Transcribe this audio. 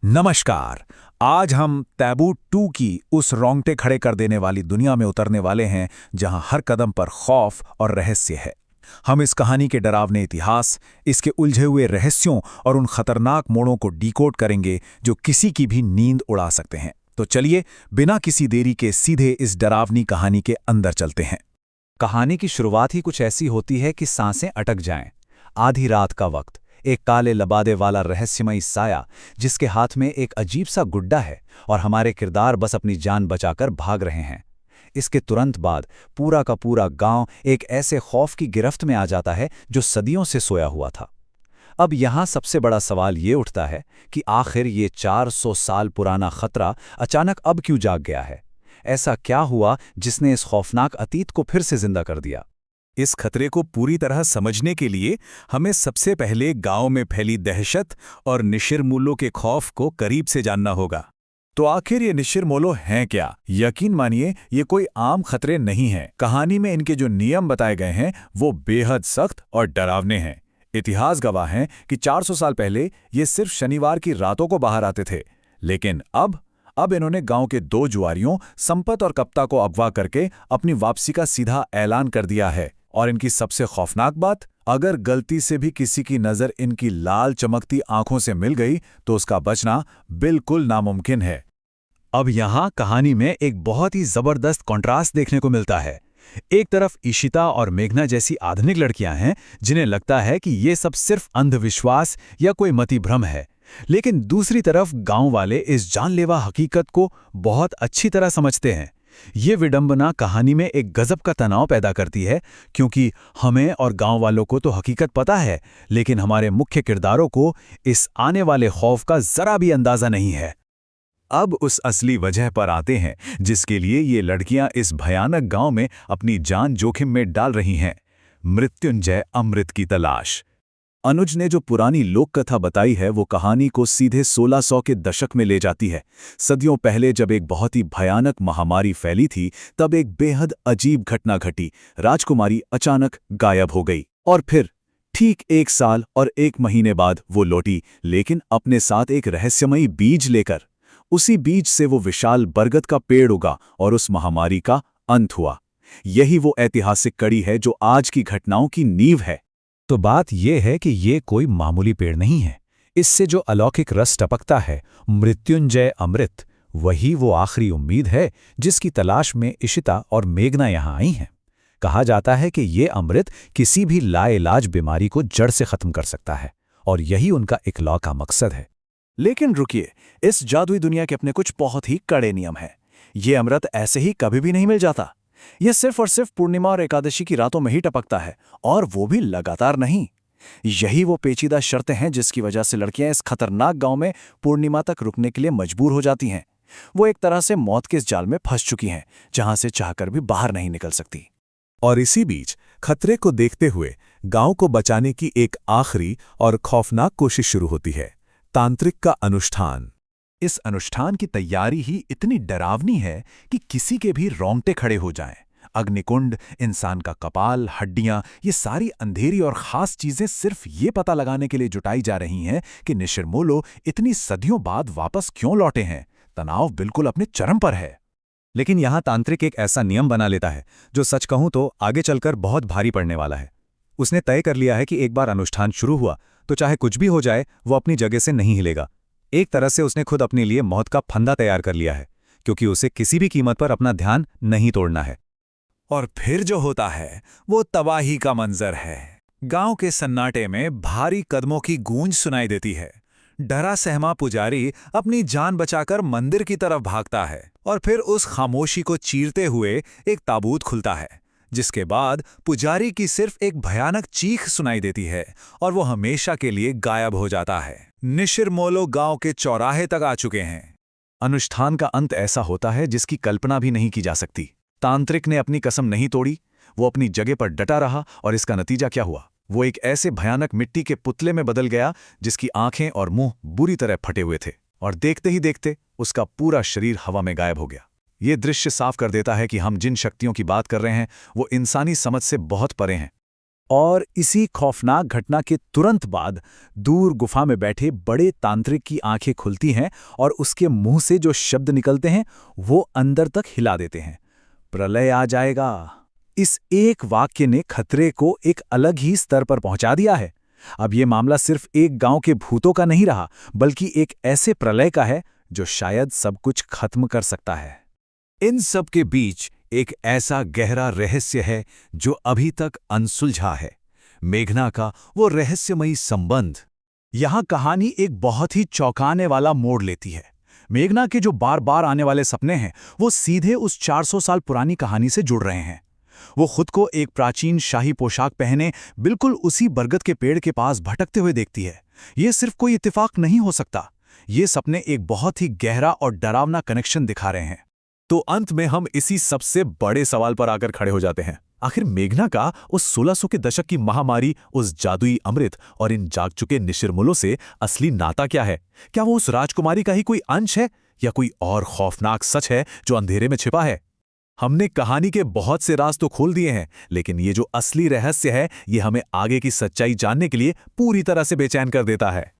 नमस्कार। आज हम टैबू 2 की उस रोंगटे खड़े कर देने वाली दुनिया में उतरने वाले हैं जहां हर कदम पर खौफ और रहस्य है। हम इस कहानी के डरावने इतिहास, इसके उलझे हुए रहस्यों और उन खतरनाक मोड़ों को डिकोड करेंगे जो किसी की भी नींद उड़ा सकते हैं। तो चलिए, बिना किसी देरी के सीधे इस डरावनी कहानी के अंदर चलते हैं। कहानी की शुरुआत ही कुछ ऐसी होती है कि सांसें अटक जाएं। आधी रात का वक्त, एक काले लबादे वाला रहस्यमयी साया जिसके हाथ में एक अजीब सा गुड्डा है और हमारे किरदार बस अपनी जान बचाकर भाग रहे हैं। इसके तुरंत बाद पूरा का पूरा गांव एक ऐसे खौफ की गिरफ्त में आ जाता है जो सदियों से सोया हुआ था। अब यहाँ सबसे बड़ा सवाल ये उठता है कि आखिर ये 400 साल पुराना खतरा अचानक अब क्यों जाग गया है। ऐसा क्या हुआ जिसने इस खौफनाक अतीत को फिर से जिंदा कर दिया। इस खतरे को पूरी तरह समझने के लिए हमें सबसे पहले गांव में फैली दहशत और निशिर-मोलो के खौफ को करीब से जानना होगा। तो आखिर ये निशिर-मोलो हैं क्या? यकीन मानिए, ये कोई आम खतरे नहीं हैं। कहानी में इनके जो नियम बताए गए हैं वो बेहद सख्त और डरावने हैं। इतिहास गवाह हैं कि 400 साल पहले ये सिर्फ शनिवार की रातों को बाहर आते थे, लेकिन अब इन्होंने गांव के 2 जुआरियों संपत और कप्ता को अगवा करके अपनी वापसी का सीधा ऐलान कर दिया है। और इनकी सबसे खौफनाक बात, अगर गलती से भी किसी की नजर इनकी लाल चमकती आंखों से मिल गई तो उसका बचना बिल्कुल नामुमकिन है। अब यहाँ कहानी में एक बहुत ही जबरदस्त कॉन्ट्रास्ट देखने को मिलता है। एक तरफ इशिता और मेघना जैसी आधुनिक लड़कियां हैं जिन्हें लगता है कि ये सब सिर्फ अंधविश्वास या कोई मति भ्रम है, लेकिन दूसरी तरफ गांव वाले इस जानलेवा हकीकत को बहुत अच्छी तरह समझते हैं। ये विडंबना कहानी में एक गजब का तनाव पैदा करती है, क्योंकि हमें और गांव वालों को तो हकीकत पता है, लेकिन हमारे मुख्य किरदारों को इस आने वाले खौफ का जरा भी अंदाजा नहीं है। अब उस असली वजह पर आते हैं जिसके लिए ये लड़कियां इस भयानक गांव में अपनी जान जोखिम में डाल रही हैं। मृत्युंजय अमृत की तलाश। अनुज ने जो पुरानी लोक कथा बताई है वो कहानी को सीधे 1600 के दशक में ले जाती है। सदियों पहले जब एक बहुत ही भयानक महामारी फैली थी, तब एक बेहद अजीब घटना घटी। राजकुमारी अचानक गायब हो गई और फिर ठीक 1 साल और 1 महीने बाद वो लौटी, लेकिन अपने साथ एक रहस्यमयी बीज लेकर। उसी बीज से वो विशाल बरगद का पेड़ उगा और उस महामारी का अंत हुआ। यही वो ऐतिहासिक कड़ी है जो आज की घटनाओं की नींव है। तो बात यह है कि ये कोई मामूली पेड़ नहीं है। इससे जो अलौकिक रस टपकता है, मृत्युंजय अमृत, वही वो आखिरी उम्मीद है जिसकी तलाश में इशिता और मेघना यहाँ आई हैं। कहा जाता है कि ये अमृत किसी भी लाइलाज बीमारी को जड़ से खत्म कर सकता है, और यही उनका इकलौता मकसद है। लेकिन रुकिए, इस जादुई दुनिया के अपने कुछ बहुत ही कड़े नियम हैं। ये अमृत ऐसे ही कभी भी नहीं मिल जाता। यह सिर्फ और सिर्फ पूर्णिमा और एकादशी की रातों में ही टपकता है, और वो भी लगातार नहीं। यही वो पेचीदा शर्तें हैं जिसकी वजह से लड़कियां इस खतरनाक गांव में पूर्णिमा तक रुकने के लिए मजबूर हो जाती हैं। वो एक तरह से मौत के इस जाल में फंस चुकी हैं, जहां से चाहकर भी बाहर नहीं निकल सकती। और इसी बीच खतरे को देखते हुए गांव को बचाने की एक आखिरी और खौफनाक कोशिश शुरू होती है, तांत्रिक का अनुष्ठान। इस अनुष्ठान की तैयारी ही इतनी डरावनी है कि किसी के भी रोंगटे खड़े हो जाएं। अग्निकुंड, इंसान का कपाल, हड्डियां, ये सारी अंधेरी और खास चीजें सिर्फ ये पता लगाने के लिए जुटाई जा रही हैं कि निशिर-मोलो इतनी सदियों बाद वापस क्यों लौटे हैं। तनाव बिल्कुल अपने चरम पर है। लेकिन यहाँ तांत्रिक एक ऐसा नियम बना लेता है जो सच कहूं तो आगे चलकर बहुत भारी पड़ने वाला है। उसने तय कर लिया है कि एक बार अनुष्ठान शुरू हुआ तो चाहे कुछ भी हो जाए, वो अपनी जगह से नहीं हिलेगा। एक तरह से उसने खुद अपने लिए मौत का फंदा तैयार कर लिया है, क्योंकि उसे किसी भी कीमत पर अपना ध्यान नहीं तोड़ना है। और फिर जो होता है वो तबाही का मंजर है। गांव के सन्नाटे में भारी कदमों की गूंज सुनाई देती है। डरा सहमा पुजारी अपनी जान बचाकर मंदिर की तरफ भागता है, और फिर उस खामोशी को चीरते हुए एक ताबूत खुलता है, जिसके बाद पुजारी की सिर्फ एक भयानक चीख सुनाई देती है और वो हमेशा के लिए गायब हो जाता है। निशिर-मोलो गांव के चौराहे तक आ चुके हैं। अनुष्ठान का अंत ऐसा होता है जिसकी कल्पना भी नहीं की जा सकती। तांत्रिक ने अपनी कसम नहीं तोड़ी, वो अपनी जगह पर डटा रहा, और इसका नतीजा क्या हुआ? वो एक ऐसे भयानक मिट्टी के पुतले में बदल गया जिसकी आंखें और मुंह बुरी तरह फटे हुए थे, और देखते ही देखते उसका पूरा शरीर हवा में गायब हो गया। ये दृश्य साफ कर देता है कि हम जिन शक्तियों की बात कर रहे हैं वो इंसानी समझ से बहुत परे हैं। और इसी खौफनाक घटना के तुरंत बाद दूर गुफा में बैठे बड़े तांत्रिक की आंखें खुलती हैं और उसके मुंह से जो शब्द निकलते हैं वो अंदर तक हिला देते हैं, प्रलय आ जाएगा। इस एक वाक्य ने खतरे को एक अलग ही स्तर पर पहुंचा दिया है। अब ये मामला सिर्फ एक गांव के भूतों का नहीं रहा, बल्कि एक ऐसे प्रलय का है जो शायद सब कुछ खत्म कर सकता है। इन सब के बीच एक ऐसा गहरा रहस्य है जो अभी तक अनसुलझा है, मेघना का वो रहस्यमयी संबंध। यहाँ कहानी एक बहुत ही चौंकाने वाला मोड़ लेती है। मेघना के जो बार बार आने वाले सपने हैं वो सीधे उस 400 साल पुरानी कहानी से जुड़ रहे हैं। वो खुद को एक प्राचीन शाही पोशाक पहने बिल्कुल उसी बरगद के पेड़ के पास भटकते हुए देखती है। ये सिर्फ कोई इत्तेफाक नहीं हो सकता। ये सपने एक बहुत ही गहरा और डरावना कनेक्शन दिखा रहे हैं। तो अंत में हम इसी सबसे बड़े सवाल पर आकर खड़े हो जाते हैं। आखिर मेघना का उस 1600 के दशक की महामारी, उस जादुई अमृत और इन जाग चुके निशिरमुलों से असली नाता क्या है? क्या वो उस राजकुमारी का ही कोई अंश है या कोई और खौफनाक सच है जो अंधेरे में छिपा है? हमने कहानी के बहुत से राज तो खोल दिए हैं, लेकिन ये जो असली रहस्य है ये हमें आगे की सच्चाई जानने के लिए पूरी तरह से बेचैन कर देता है।